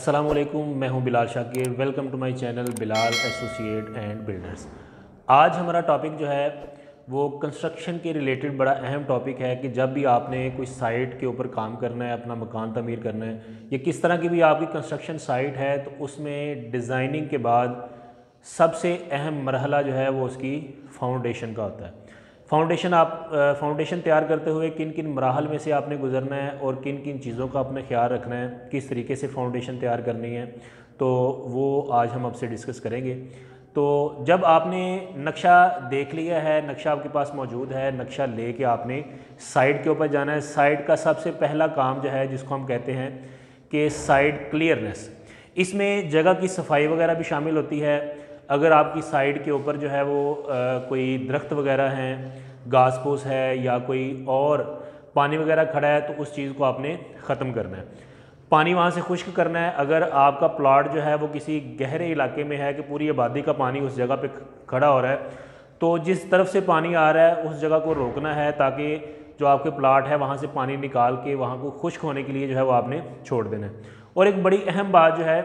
अस्सलाम वालेकुम, मैं हूं Bilal Shakir. Welcome to my channel Bilal associate and builders. आज हमारा टॉपिक जो है वो कंस्ट्रक्शन के रिलेटेड बड़ा अहम टॉपिक है कि जब भी आपने कोई साइट के ऊपर काम करना है, अपना मकान तमीर करना है या किस तरह की भी आपकी कंस्ट्रक्शन साइट है, तो उसमें डिज़ाइनिंग के बाद सबसे अहम मरहला जो है वो उसकी फाउंडेशन का होता है। फाउंडेशन तैयार करते हुए किन किन मराहल में से आपने गुजरना है और किन किन चीज़ों का अपने ख्याल रखना है, किस तरीके से फाउंडेशन तैयार करनी है, तो वो आज हम आपसे डिस्कस करेंगे। तो जब आपने नक्शा देख लिया है, नक्शा आपके पास मौजूद है, नक्शा लेके आपने साइट के ऊपर जाना है। साइट का सबसे पहला काम जो है जिसको हम कहते हैं कि साइट क्लियरनेस, इसमें जगह की सफाई वगैरह भी शामिल होती है। अगर आपकी साइड के ऊपर जो है वो कोई दरख्त वगैरह हैं, घास फूस है या कोई और पानी वगैरह खड़ा है, तो उस चीज़ को आपने ख़त्म करना है, पानी वहाँ से खुश्क करना है। अगर आपका प्लॉट जो है वो किसी गहरे इलाके में है कि पूरी आबादी का पानी उस जगह पे खड़ा हो रहा है, तो जिस तरफ से पानी आ रहा है उस जगह को रोकना है ताकि जो आपके प्लाट है वहाँ से पानी निकाल के वहाँ को खुश्क होने के लिए जो है वो आपने छोड़ देना है। और एक बड़ी अहम बात जो है,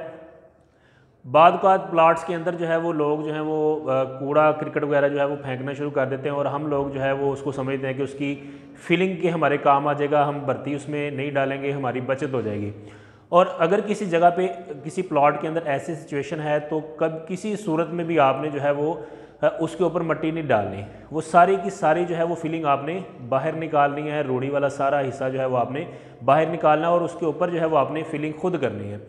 बाद का प्लाट्स के अंदर जो है वो लोग जो है वो कूड़ा क्रिकेट वगैरह जो है वो फेंकना शुरू कर देते हैं और हम लोग जो है वो उसको समझते हैं कि उसकी फिलिंग के हमारे काम आ जाएगा, हम भर्ती उसमें नहीं डालेंगे, हमारी बचत हो जाएगी। और अगर किसी जगह पे किसी प्लॉट के अंदर ऐसी सिचुएशन है तो कब किसी सूरत में भी आपने जो है वो उसके ऊपर मिट्टी नहीं डालनी, वो सारी की सारी जो है वो फिलिंग आपने बाहर निकालनी है। रोड़ी वाला सारा हिस्सा जो है वो आपने बाहर निकालना है और उसके ऊपर जो है वो आपने फिलिंग खुद करनी है।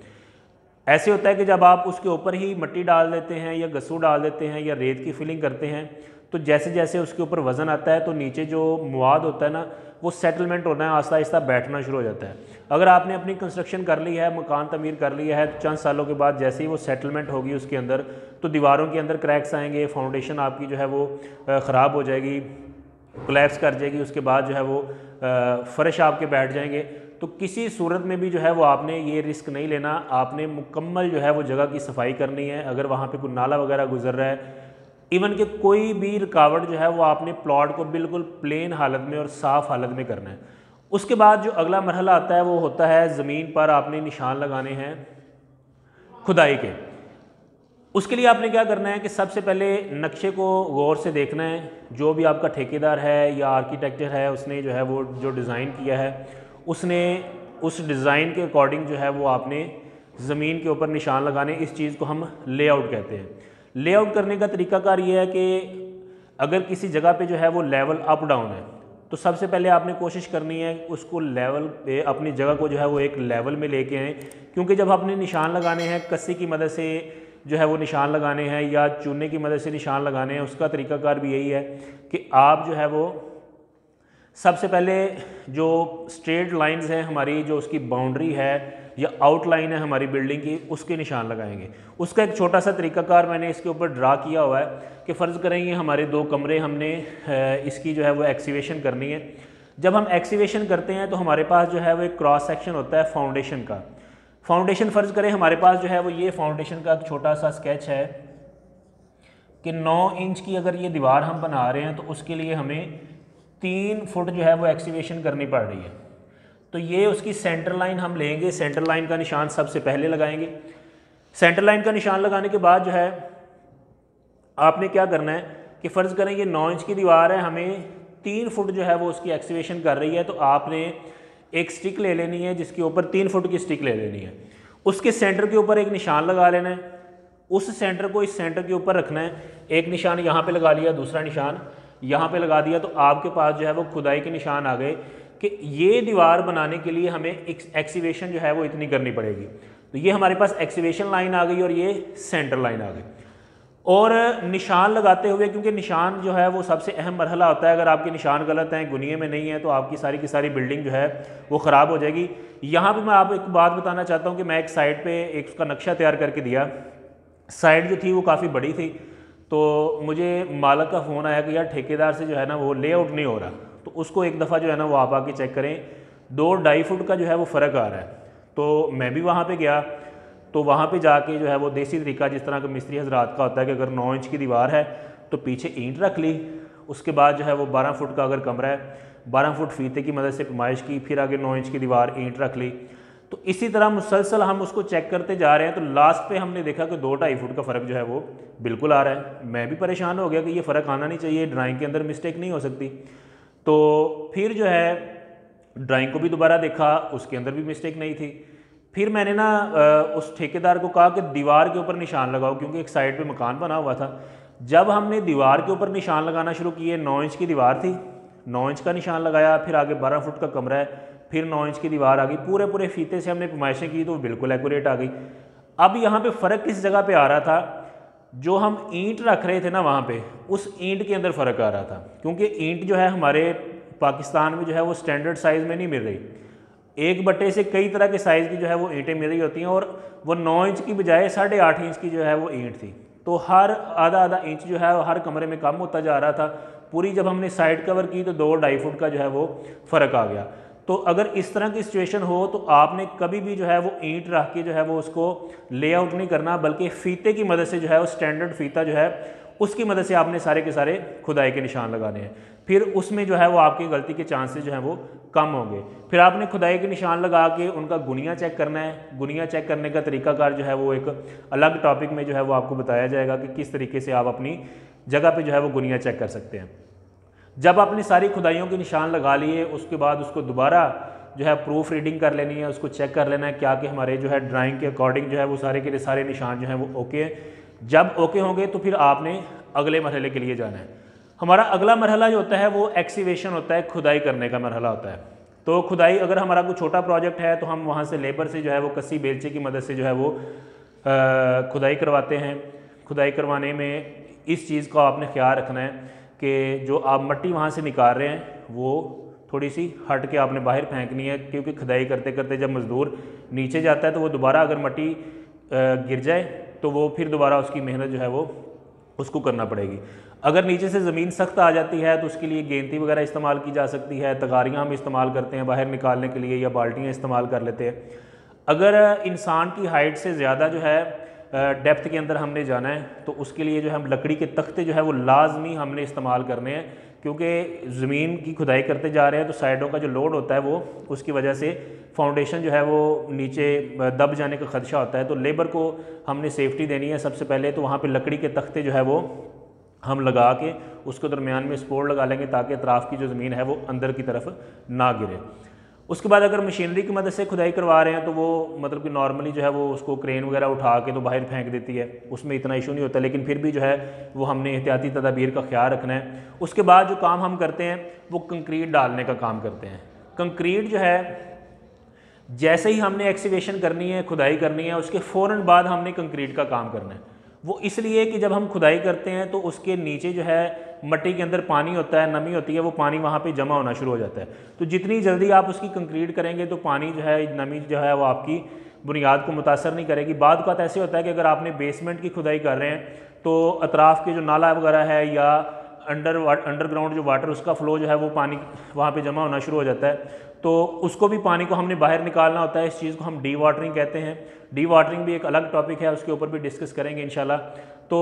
ऐसे होता है कि जब आप उसके ऊपर ही मिट्टी डाल देते हैं या गस्सू डाल देते हैं या रेत की फिलिंग करते हैं, तो जैसे जैसे उसके ऊपर वज़न आता है तो नीचे जो मवाद होता है ना, वो सेटलमेंट होना है, आहिस्ता आहिस्ता बैठना शुरू हो जाता है। अगर आपने अपनी कंस्ट्रक्शन कर ली है, मकान तमीर कर लिया है, तो चंद सालों के बाद जैसे ही वो सेटलमेंट होगी उसके अंदर, तो दीवारों के अंदर क्रैक्स आएंगे, फाउंडेशन आपकी जो है वो ख़राब हो जाएगी, कोलैप्स कर जाएगी। उसके बाद जो है वो फ़र्श आपके बैठ जाएंगे। तो किसी सूरत में भी जो है वो आपने ये रिस्क नहीं लेना, आपने मुकम्मल जो है वो जगह की सफाई करनी है। अगर वहाँ पे कोई नाला वगैरह गुजर रहा है, इवन कि कोई भी रुकावट जो है वो आपने प्लॉट को बिल्कुल प्लेन हालत में और साफ़ हालत में करना है। उसके बाद जो अगला मरहला आता है वो होता है ज़मीन पर आपने निशान लगाने हैं खुदाई के। उसके लिए आपने क्या करना है कि सबसे पहले नक्शे को गौर से देखना है। जो भी आपका ठेकेदार है या आर्किटेक्चर है, उसने जो है वो जो डिज़ाइन किया है, उसने उस डिज़ाइन के अकॉर्डिंग जो है वो आपने ज़मीन के ऊपर निशान लगाने। इस चीज़ को हम लेआउट कहते हैं। लेआउट करने का तरीकाकार ये है कि अगर किसी जगह पे जो है वो लेवल अप डाउन है, तो सबसे पहले आपने कोशिश करनी है उसको लेवल पे, अपनी जगह को जो है वो एक लेवल में लेके आएँ। क्योंकि जब आपने निशान लगाने हैं, कस्सी की मदद से जो है वो निशान लगाने हैं या चूने की मदद से निशान लगाने हैं, उसका तरीकाकार भी यही है कि आप जो है वो सबसे पहले जो स्ट्रेट लाइंस हैं हमारी, जो उसकी बाउंड्री है या आउटलाइन है हमारी बिल्डिंग की, उसके निशान लगाएंगे। उसका एक छोटा सा तरीकाकार मैंने इसके ऊपर ड्रा किया हुआ है कि फ़र्ज़ करेंगे हमारे 2 कमरे, हमने इसकी जो है वो एक्सीवेशन करनी है। जब हम एक्सीवेशन करते हैं तो हमारे पास जो है वो एक क्रॉस सेक्शन होता है फाउंडेशन का। फाउंडेशन फ़र्ज़ करें हमारे पास जो है वो ये फाउंडेशन का एक छोटा सा स्केच है कि 9 इंच की अगर ये दीवार हम बना रहे हैं तो उसके लिए हमें 3 फुट जो है वो एक्सीवेशन करनी पड़ रही है। तो ये उसकी सेंटर लाइन हम लेंगे, सेंटर लाइन का निशान सबसे पहले लगाएंगे। सेंटर लाइन का निशान लगाने के बाद जो है आपने क्या करना है कि फ़र्ज़ करें ये 9 इंच की दीवार है, हमें 3 फुट जो है वो उसकी एक्सीवेशन कर रही है, तो आपने एक स्टिक ले लेनी है जिसके ऊपर 3 फुट की स्टिक ले लेनी है। उसके सेंटर के ऊपर एक निशान लगा लेना है, उस सेंटर को इस सेंटर के ऊपर रखना है। एक निशान यहाँ पे लगा लिया, दूसरा निशान यहाँ पे लगा दिया, तो आपके पास जो है वो खुदाई के निशान आ गए कि ये दीवार बनाने के लिए हमें एक्सीवेशन जो है वो इतनी करनी पड़ेगी। तो ये हमारे पास एक्सीवेशन लाइन आ गई और ये सेंटर लाइन आ गई। और निशान लगाते हुए, क्योंकि निशान जो है वो सबसे अहम मरहला होता है, अगर आपके निशान गलत हैं, गुनिये में नहीं है, तो आपकी सारी की सारी बिल्डिंग जो है वो ख़राब हो जाएगी। यहाँ पे मैं आपको एक बात बताना चाहता हूँ कि मैं एक साइड पे एक उसका नक्शा तैयार करके दिया। साइड जो थी वो काफ़ी बड़ी थी, तो मुझे मालिक का फ़ोन आया कि यार ठेकेदार से जो है ना वो लेआउट नहीं हो रहा, तो उसको एक दफ़ा जो है ना वो आप आके चेक करें। 2-2.5 फुट का जो है वो फ़र्क आ रहा है। तो मैं भी वहाँ पे गया, तो वहाँ पे जाके जो है वो देसी तरीका जिस तरह का मिस्त्री हजरात का होता है कि अगर 9 इंच की दीवार है तो पीछे ईंट रख ली, उसके बाद जो है वो 12 फुट का अगर कमरा है, 12 फुट फीते की मदद से पैमाइश की, फिर आगे 9 इंच की दीवार ईंट रख ली। तो इसी तरह मुसलसल हम उसको चेक करते जा रहे हैं, तो लास्ट पे हमने देखा कि 2-2.5 फुट का फ़र्क जो है वो बिल्कुल आ रहा है। मैं भी परेशान हो गया कि ये फ़र्क आना नहीं चाहिए, ड्राइंग के अंदर मिस्टेक नहीं हो सकती। तो फिर जो है ड्राइंग को भी दोबारा देखा, उसके अंदर भी मिस्टेक नहीं थी। फिर मैंने ना उस ठेकेदार को कहा कि दीवार के ऊपर निशान लगाओ, क्योंकि एक साइड पे मकान बना हुआ था। जब हमने दीवार के ऊपर निशान लगाना शुरू किए, 9 इंच की दीवार थी, 9 इंच का निशान लगाया, फिर आगे 12 फुट का कमरा है, फिर 9 इंच की दीवार आ गई, पूरे फीते से हमने पैमाइशें की तो बिल्कुल एक्यूरेट आ गई। अब यहाँ पे फ़र्क किस जगह पे आ रहा था, जो हम ईंट रख रहे थे ना वहाँ पे, उस ईंट के अंदर फ़र्क आ रहा था, क्योंकि ईंट जो है हमारे पाकिस्तान में जो है वो स्टैंडर्ड साइज़ में नहीं मिल रही। एक बट्टे से कई तरह के साइज़ की जो है वो ईंटें मिल रही होती हैं, और वो 9 इंच की बजाय 8.5 इंच की जो है वो ईंट थी। तो हर आधा इंच जो है हर कमरे में कम होता जा रहा था। पूरी जब हमने साइड कवर की तो 2-2.5 फुट का जो है वो फ़र्क आ गया। तो अगर इस तरह की सिचुएशन हो तो आपने कभी भी जो है वो ईंट रख के जो है वो उसको लेआउट नहीं करना, बल्कि फ़ीते की मदद से जो है वो स्टैंडर्ड फ़ीता जो है उसकी मदद से आपने सारे के सारे खुदाई के निशान लगाने हैं। फिर उसमें जो है वो आपकी गलती के चांसेस जो है वो कम होंगे। फिर आपने खुदाई के निशान लगा के उनका गुनिया चेक करना है। गुनिया चेक करने का तरीकाकार जो है वो एक अलग टॉपिक में जो है वो आपको बताया जाएगा कि किस तरीके से आप अपनी जगह पे जो है वो गुनिया चेक कर सकते हैं। जब आपने सारी खुदाइयों के निशान लगा लिए, उसके बाद उसको दोबारा जो है प्रूफ रीडिंग कर लेनी है, उसको चेक कर लेना है क्या कि हमारे जो है ड्राइंग के अकॉर्डिंग जो है वो सारे के सारे निशान जो हैं वो ओके हैं। जब ओके होंगे तो फिर आपने अगले मरहले के लिए जाना है। हमारा अगला मरहला जो होता है वो एक्सीवेशन होता है, खुदाई करने का मरहला होता है। तो खुदाई अगर हमारा कोई छोटा प्रोजेक्ट है तो हम वहाँ से लेबर से जो है वो कस्सी बेलचे की मदद से जो है वो खुदाई करवाते हैं। खुदाई करवाने में इस चीज़ का आपने ख्याल रखना है कि जो आप मट्टी वहाँ से निकाल रहे हैं वो थोड़ी सी हट के आपने बाहर फेंकनी है, क्योंकि खुदाई करते करते जब मज़दूर नीचे जाता है तो वो दोबारा अगर मट्टी गिर जाए तो वो फिर दोबारा उसकी मेहनत जो है वो उसको करना पड़ेगी। अगर नीचे से ज़मीन सख्त आ जाती है तो उसके लिए गेंती वगैरह इस्तेमाल की जा सकती है, तगारियाँ हम इस्तेमाल करते हैं बाहर निकालने के लिए, या बाल्टियाँ इस्तेमाल कर लेते हैं। अगर इंसान की हाइट से ज़्यादा जो है डेप्थ के अंदर हमने जाना है तो उसके लिए जो है हम लकड़ी के तख्ते जो है वो लाजमी हमने इस्तेमाल करने हैं, क्योंकि ज़मीन की खुदाई करते जा रहे हैं तो साइडों का जो लोड होता है वो उसकी वजह से फाउंडेशन जो है वो नीचे दब जाने का खदशा होता है। तो लेबर को हमने सेफ्टी देनी है सबसे पहले, तो वहाँ पे लकड़ी के तख्ते जो है वो हम लगा के उसके दरमियान में सपोर्ट लगा लेंगे ताकि अतराफ़ की जो ज़मीन है वो अंदर की तरफ ना गिरे। उसके बाद अगर मशीनरी की मदद से खुदाई करवा रहे हैं तो वो मतलब कि नॉर्मली जो है वो उसको क्रेन वगैरह उठा के तो बाहर फेंक देती है, उसमें इतना इशू नहीं होता, लेकिन फिर भी जो है वो हमने एहतियाती तदाबीर का ख्याल रखना है। उसके बाद जो काम हम करते हैं वो कंक्रीट डालने का काम करते हैं। कंक्रीट जो है जैसे ही हमने एक्सीवेशन करनी है, खुदाई करनी है, उसके फ़ौरन बाद हमने कंक्रीट का काम करना है। वो इसलिए कि जब हम खुदाई करते हैं तो उसके नीचे जो है मट्टी के अंदर पानी होता है, नमी होती है, वो पानी वहाँ पे जमा होना शुरू हो जाता है। तो जितनी जल्दी आप उसकी कंक्रीट करेंगे तो पानी जो है, नमी जो है वो आपकी बुनियाद को मुतासर नहीं करेगी। बाद का ऐसे होता है कि अगर आपने बेसमेंट की खुदाई कर रहे हैं तो अतराफ़ के जो नाला वगैरह है या अंडरग्राउंड जो वाटर उसका फ़्लो जो है वो पानी वहाँ पे जमा होना शुरू हो जाता है, तो उसको भी पानी को हमने बाहर निकालना होता है। इस चीज़ को हम डी वाटरिंग कहते हैं। डी वाटरिंग भी एक अलग टॉपिक है, उसके ऊपर भी डिस्कस करेंगे इंशाल्लाह। तो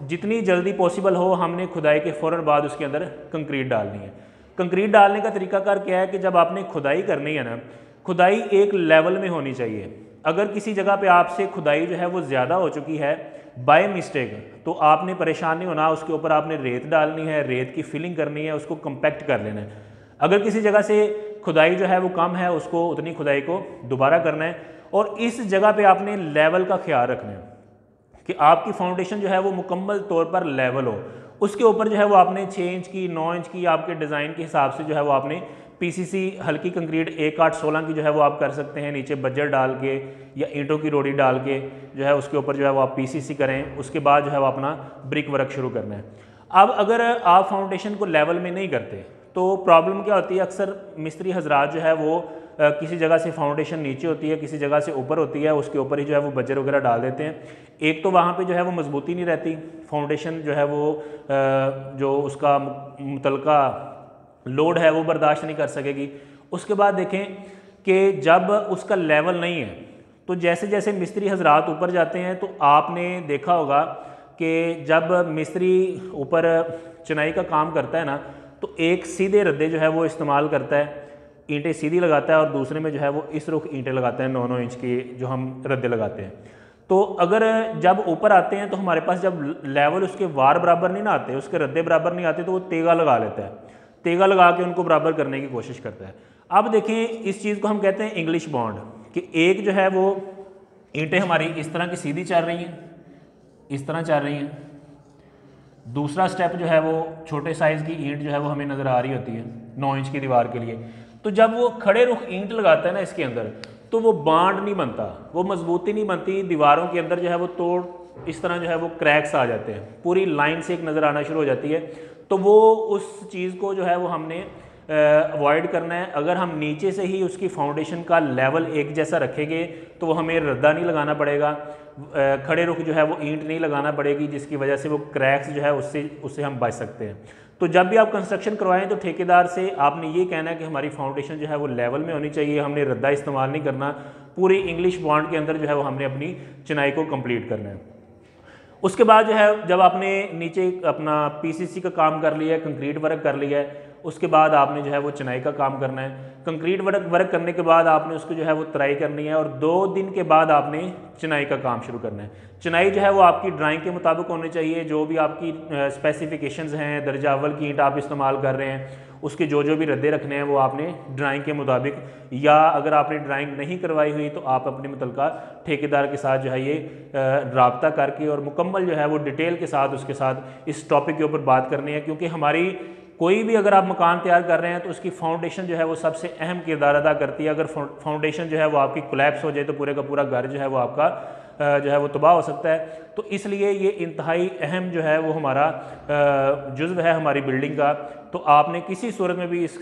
जितनी जल्दी पॉसिबल हो हमने खुदाई के फ़ौरन बाद उसके अंदर कंक्रीट डालनी है। कंक्रीट डालने का तरीकाकार क्या है कि जब आपने खुदाई करनी है ना, खुदाई एक लेवल में होनी चाहिए। अगर किसी जगह पे आपसे खुदाई जो है वो ज़्यादा हो चुकी है बाय मिस्टेक, तो आपने परेशान नहीं होना, उसके ऊपर आपने रेत डालनी है, रेत की फिलिंग करनी है, उसको कंपैक्ट कर लेना है। अगर किसी जगह से खुदाई जो है वो कम है, उसको उतनी खुदाई को दोबारा करना है। और इस जगह पे आपने लेवल का ख्याल रखना है कि आपकी फाउंडेशन जो है वो मुकम्मल तौर पर लेवल हो। उसके ऊपर जो है वो आपने 6 इंच की, 9 इंच की, आपके डिज़ाइन के हिसाब से जो है वो आपने पीसीसी हल्की कंक्रीट 1/8-16 की जो है वो आप कर सकते हैं, नीचे बज्जर डाल के या ईंटों की रोड़ी डाल के जो है उसके ऊपर जो है वो आप पीसीसी करें। उसके बाद जो है वो अपना ब्रिक वर्क शुरू करना है। अब अगर आप फाउंडेशन को लेवल में नहीं करते तो प्रॉब्लम क्या होती है, अक्सर मिस्त्री हजरात जो है वो किसी जगह से फाउंडेशन नीचे होती है, किसी जगह से ऊपर होती है, उसके ऊपर ही जो है वो बज्जर वगैरह डाल देते हैं। एक तो वहाँ पे जो है वो मजबूती नहीं रहती, फाउंडेशन जो है वो जो उसका मुतलका लोड है वो बर्दाश्त नहीं कर सकेगी। उसके बाद देखें कि जब उसका लेवल नहीं है तो जैसे जैसे मिस्त्री हजरात ऊपर जाते हैं तो आपने देखा होगा कि जब मिस्त्री ऊपर चिनाई का काम करता है ना तो एक सीधे रद्दे जो है वो इस्तेमाल करता है। ईंटें सीधी लगाता है और दूसरे में जो है वो इस रुख ईंटें लगाता है 9-9 इंच की जो हम रद्दे लगाते हैं। तो अगर जब ऊपर आते हैं तो हमारे पास जब लेवल उसके वार बराबर नहीं ना आते, उसके रद्दे बराबर नहीं आते, तो वो तेगा लगा लेता है, तेगा लगा के उनको बराबर करने की कोशिश करता है। अब देखें इस चीज़ को हम कहते हैं इंग्लिश बॉन्ड, कि एक जो है वो ईंटें हमारी इस तरह की सीधी चल रही हैं, इस तरह चल रही हैं। दूसरा स्टेप जो है वो छोटे साइज़ की ईंट जो है वो हमें नज़र आ रही होती है 9 इंच की दीवार के लिए। तो जब वो खड़े रुख ईंट लगाता है ना इसके अंदर, तो वो बांड नहीं बनता, वो मजबूती नहीं बनती, दीवारों के अंदर जो है वो तोड़ इस तरह जो है वो क्रैक्स आ जाते हैं, पूरी लाइन से एक नज़र आना शुरू हो जाती है। तो वो उस चीज़ को जो है वो हमने अवॉइड करना है। अगर हम नीचे से ही उसकी फाउंडेशन का लेवल एक जैसा रखेंगे तो वो हमें रद्दा नहीं लगाना पड़ेगा, खड़े रुख जो है वो ईंट नहीं लगाना पड़ेगी, जिसकी वजह से वो क्रैक्स जो है उससे हम बच सकते हैं। तो जब भी आप कंस्ट्रक्शन करवाएं तो ठेकेदार से आपने ये कहना है कि हमारी फाउंडेशन जो है वो लेवल में होनी चाहिए, हमने रद्दा इस्तेमाल नहीं करना, पूरी इंग्लिश बॉन्ड के अंदर जो है वो हमने अपनी चिनाई को कंप्लीट करना है। उसके बाद जो है जब आपने नीचे अपना पीसीसी का काम कर लिया है, कंक्रीट वर्क कर लिया है, उसके बाद आपने जो है वो चिनाई का काम करना है। कंक्रीट वर्क करने के बाद आपने उसको जो है वो तराई करनी है और 2 दिन के बाद आपने चिनाई का काम शुरू करना है। चिनाई जो है वो आपकी ड्राइंग के मुताबिक होनी चाहिए, जो भी आपकी स्पेसिफिकेशंस हैं, दर्जा अव्वल की ईंट आप इस्तेमाल कर रहे हैं, उसके जो भी रद्दे रखने हैं वो आपने ड्राइंग के मुताबिक, या अगर आपने ड्राइंग नहीं करवाई हुई तो आप अपने मुतलका ठेकेदार के साथ जो है ये राब्ता करके और मुकम्मल जो है वो डिटेल के साथ उसके साथ इस टॉपिक के ऊपर बात करनी है। क्योंकि हमारी कोई भी अगर आप मकान तैयार कर रहे हैं तो उसकी फाउंडेशन जो है वो सबसे अहम किरदार अदा करती है। अगर फाउंडेशन जो है वो आपकी कोलैप्स हो जाए तो पूरे का पूरा घर जो है वो आपका जो है वो तबाह हो सकता है। तो इसलिए ये इंतहाई अहम जो है वो हमारा जुज़्व है हमारी बिल्डिंग का। तो आपने किसी सूरत में भी इस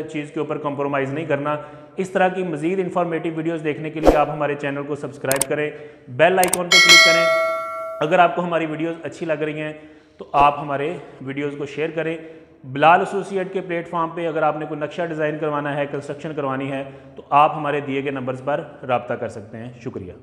चीज़ के ऊपर कंप्रोमाइज़ नहीं करना। इस तरह की मज़ीद इंफॉर्मेटिव वीडियोज़ देखने के लिए आप हमारे चैनल को सब्सक्राइब करें, बेल आइकॉन पर क्लिक करें। अगर आपको हमारी वीडियोज़ अच्छी लग रही हैं तो आप हमारे वीडियोज़ को शेयर करें। बिलाल एसोसिएट के प्लेटफॉर्म पे अगर आपने कोई नक्शा डिज़ाइन करवाना है, कंस्ट्रक्शन करवानी है, तो आप हमारे दिए गए नंबर्स पर रब्ता कर सकते हैं। शुक्रिया।